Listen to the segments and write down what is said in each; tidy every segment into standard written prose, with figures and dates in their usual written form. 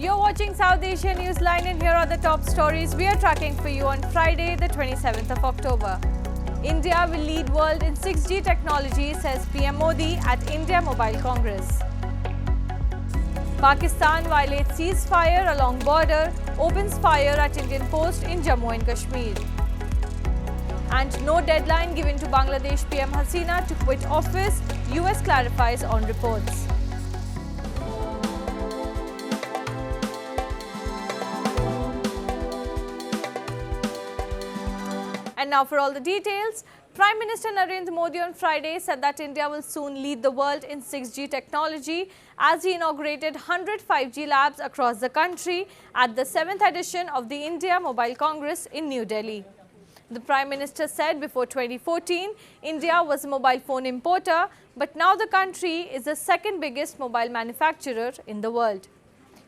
You're watching South Asia Newsline and here are the top stories we are tracking for you on Friday, the 27th of October. India will lead world in 6G technology, says PM Modi at India Mobile Congress. Pakistan violates ceasefire along border, opens fire at Indian post in Jammu and Kashmir. And no deadline given to Bangladesh PM Hasina to quit office, US clarifies on reports. And now for all the details, Prime Minister Narendra Modi on Friday said that India will soon lead the world in 6G technology as he inaugurated 100 5G labs across the country at the 7th edition of the India Mobile Congress in New Delhi. The Prime Minister said before 2014, India was a mobile phone importer, but now the country is the second biggest mobile manufacturer in the world.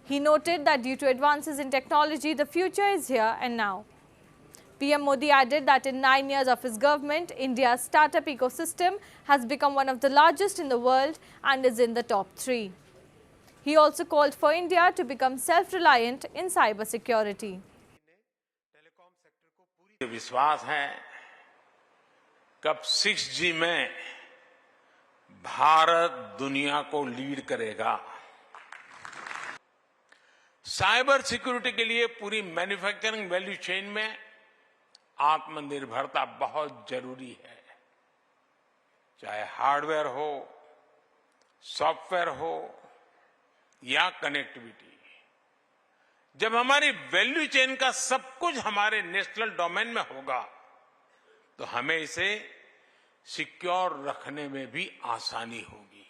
He noted that due to advances in technology, the future is here and now. PM Modi added that in 9 years of his government, India's startup ecosystem has become one of the largest in the world and is in the top 3. He also called for India to become self-reliant in cyber security. विश्वास है कब 6G में भारत दुनिया को lead करेगा। Cyber security के लिए पूरी मैन्युफैक्चरिंग वैल्यू चेन में आत्मनिर्भरता बहुत जरूरी है, चाहे हार्डवेयर हो, सॉफ्टवेयर हो या कनेक्टिविटी। जब हमारी वैल्यू चेन का सब कुछ हमारे नेशनल डोमेन में होगा तो हमें इसे सिक्योर रखने में भी आसानी होगी।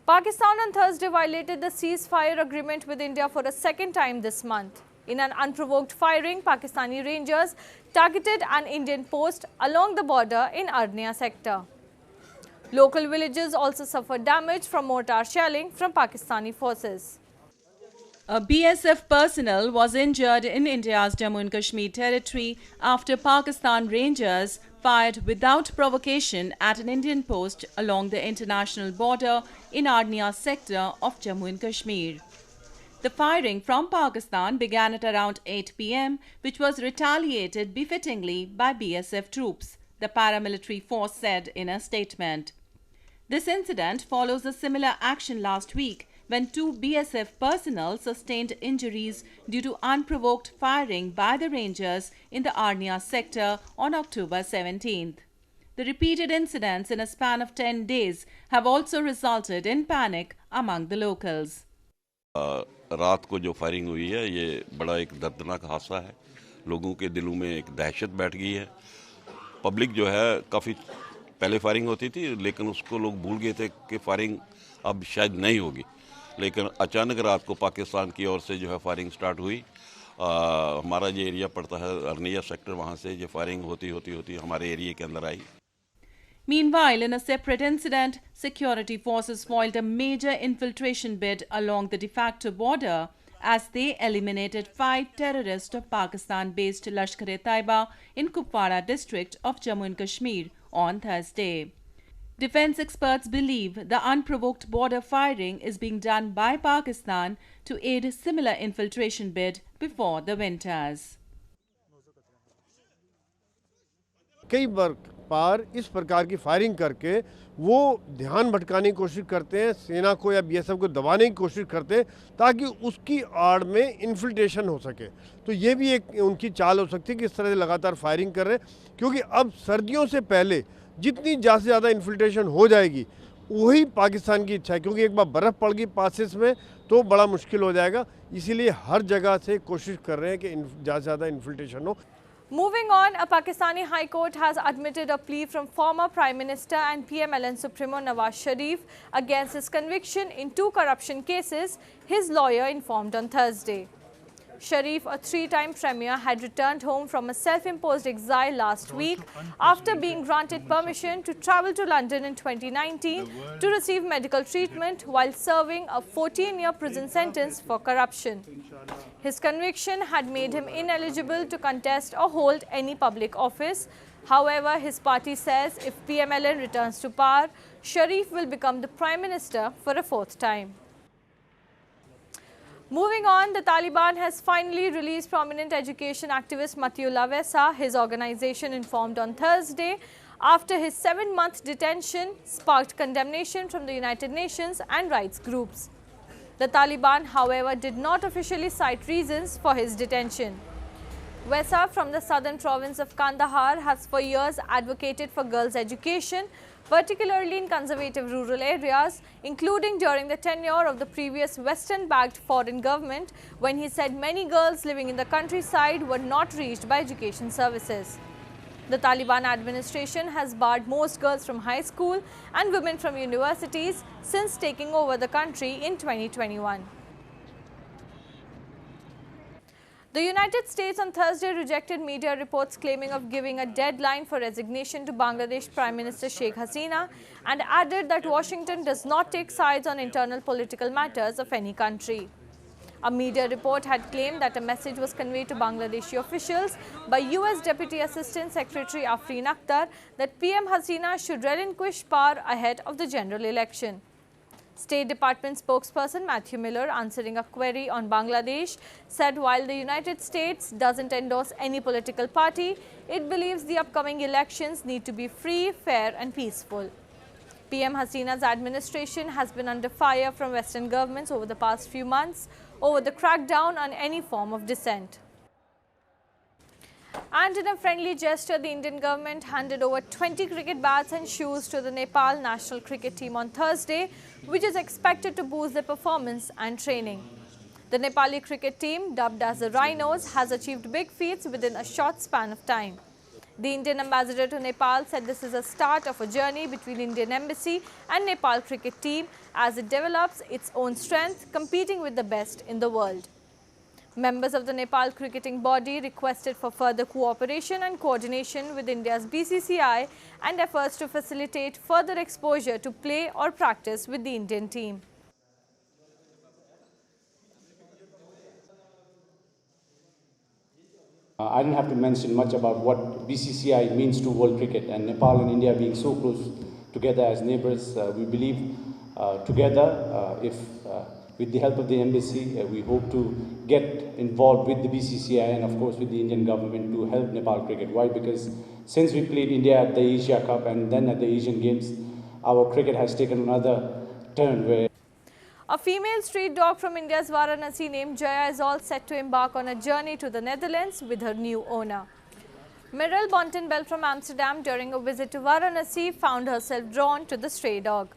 Pakistan on Thursday violated the ceasefire agreement with India for a second time this month. In an unprovoked firing, Pakistani Rangers targeted an Indian post along the border in Arnia sector. Local villages also suffered damage from mortar shelling from Pakistani forces. A BSF personnel was injured in India's Jammu and Kashmir territory after Pakistan Rangers fired without provocation at an Indian post along the international border in Arnia sector of Jammu and Kashmir. The firing from Pakistan began at around 8 p.m., which was retaliated befittingly by BSF troops, the paramilitary force said in a statement. This incident follows a similar action last week when 2 BSF personnel sustained injuries due to unprovoked firing by the Rangers in the Arnia sector on October 17th. The repeated incidents in a span of 10 days have also resulted in panic among the locals. रात को जो firing हुई है ये बड़ा एक दर्दनाक हादसा है। लोगों के दिलों में एक दहशत बैठ गई है। पब्लिक जो है काफ़ी पहले फायरिंग होती थी लेकिन उसको लोग भूल गए थे कि फायरिंग अब शायद नहीं होगी, लेकिन अचानक रात को पाकिस्तान की ओर से जो है फायरिंग स्टार्ट हुई। हमारा जो एरिया पड़ता है अर्निया सेक्टर, वहाँ से जो फायरिंग होती हमारे एरिया के अंदर आई। Meanwhile, in a separate incident, security forces foiled a major infiltration bid along the de facto border as they eliminated 5 terrorists of Pakistan-based Lashkar-e-Taiba in Kupwara district of Jammu and Kashmir on Thursday. Defense experts believe the unprovoked border firing is being done by Pakistan to aid a similar infiltration bid before the winters. कई बार इस प्रकार की firing करके वो ध्यान भटकाने की कोशिश करते हैं, सेना को या बीएसएफ को दबाने की कोशिश करते हैं ताकि उसकी आड़ में इन्फिल्ट्रेशन हो सके। तो ये भी एक उनकी चाल हो सकती है कि इस तरह से लगातार फायरिंग कर रहे हैं, क्योंकि अब सर्दियों से पहले जितनी ज़्यादा से ज़्यादा इन्फिल्ट्रेशन हो जाएगी वही पाकिस्तान की इच्छा है, क्योंकि एक बार बर्फ़ पड़ गई पासेस में तो बड़ा मुश्किल हो जाएगा। इसीलिए हर जगह से कोशिश कर रहे हैं कि ज़्यादा से ज़्यादा इन्फिल्ट्रेशन हो। Moving on, a Pakistani High Court has admitted a plea from former Prime Minister and PMLN Supremo Nawaz Sharif against his conviction in 2 corruption cases, his lawyer informed on Thursday. Sharif, a 3-time premier, had returned home from a self-imposed exile last week after being granted permission to travel to London in 2019 to receive medical treatment while serving a 14-year prison sentence for corruption. His conviction had made him ineligible to contest or hold any public office. However, his party says if PMLN returns to power, Sharif will become the Prime Minister for a 4th time. Moving on, the Taliban has finally released prominent education activist Matiullah Wessa. His organization informed on Thursday after his 7-month detention sparked condemnation from the United Nations and rights groups. The Taliban, however, did not officially cite reasons for his detention. Wessa from the southern province of Kandahar has for years advocated for girls' education, particularly in conservative rural areas, including during the tenure of the previous Western-backed foreign government, when he said many girls living in the countryside were not reached by education services. The Taliban administration has barred most girls from high school and women from universities since taking over the country in 2021. The United States on Thursday rejected media reports claiming of giving a deadline for resignation to Bangladesh Prime Minister Sheikh Hasina and added that Washington does not take sides on internal political matters of any country. A media report had claimed that a message was conveyed to Bangladeshi officials by US Deputy Assistant Secretary Afreen Akhtar that PM Hasina should relinquish power ahead of the general election. State Department spokesperson Matthew Miller, answering a query on Bangladesh, said while the United States doesn't endorse any political party, it believes the upcoming elections need to be free, fair and peaceful. PM Hasina's administration has been under fire from Western governments over the past few months over the crackdown on any form of dissent. And in a friendly gesture, the Indian government handed over 20 cricket bats and shoes to the Nepal national cricket team on Thursday, which is expected to boost their performance and training. The Nepali cricket team, dubbed as the Rhinos, has achieved big feats within a short span of time. The Indian ambassador to Nepal said this is a start of a journey between Indian Embassy and Nepal cricket team as it develops its own strength, competing with the best in the world. Members of the Nepal cricketing body requested for further cooperation and coordination with India's BCCI and efforts to facilitate further exposure to play or practice with the Indian team. I don't have to mention much about what BCCI means to world cricket, and Nepal and India being so close together as neighbors, we believe together, with the help of the embassy, we hope to get involved with the BCCI and of course with the Indian government to help Nepal cricket. Why? Because since we played India at the Asia Cup and then at the Asian Games, our cricket has taken another turn where a female street dog from India's Varanasi named Jaya is all set to embark on a journey to the Netherlands with her new owner. Merel Bontenbel from Amsterdam, during a visit to Varanasi, found herself drawn to the stray dog.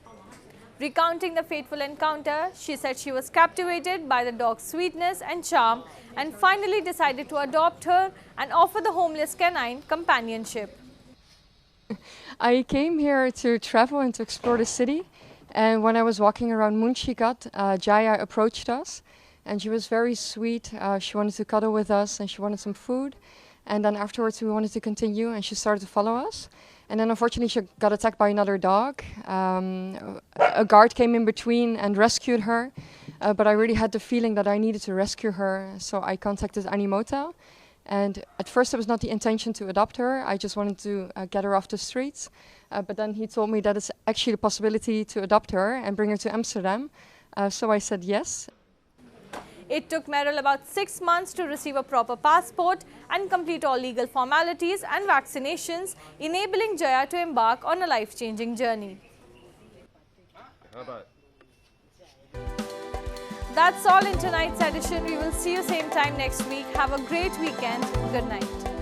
Recounting the fateful encounter, she said she was captivated by the dog's sweetness and charm and finally decided to adopt her and offer the homeless canine companionship. I came here to travel and to explore the city, and when I was walking around Munshigat, Jaya approached us and she was very sweet. She wanted to cuddle with us and she wanted some food, and then afterwards we wanted to continue and she started to follow us. And then unfortunately she got attacked by another dog. A guard came in between and rescued her, but I really had the feeling that I needed to rescue her, so I contacted Animotel. And at first it was not the intention to adopt her, I just wanted to get her off the streets. But then he told me that it's actually a possibility to adopt her and bring her to Amsterdam. So I said yes. It took Merel about 6 months to receive a proper passport and complete all legal formalities and vaccinations, enabling Jaya to embark on a life-changing journey. That's all in tonight's edition. We will see you same time next week. Have a great weekend. Good night.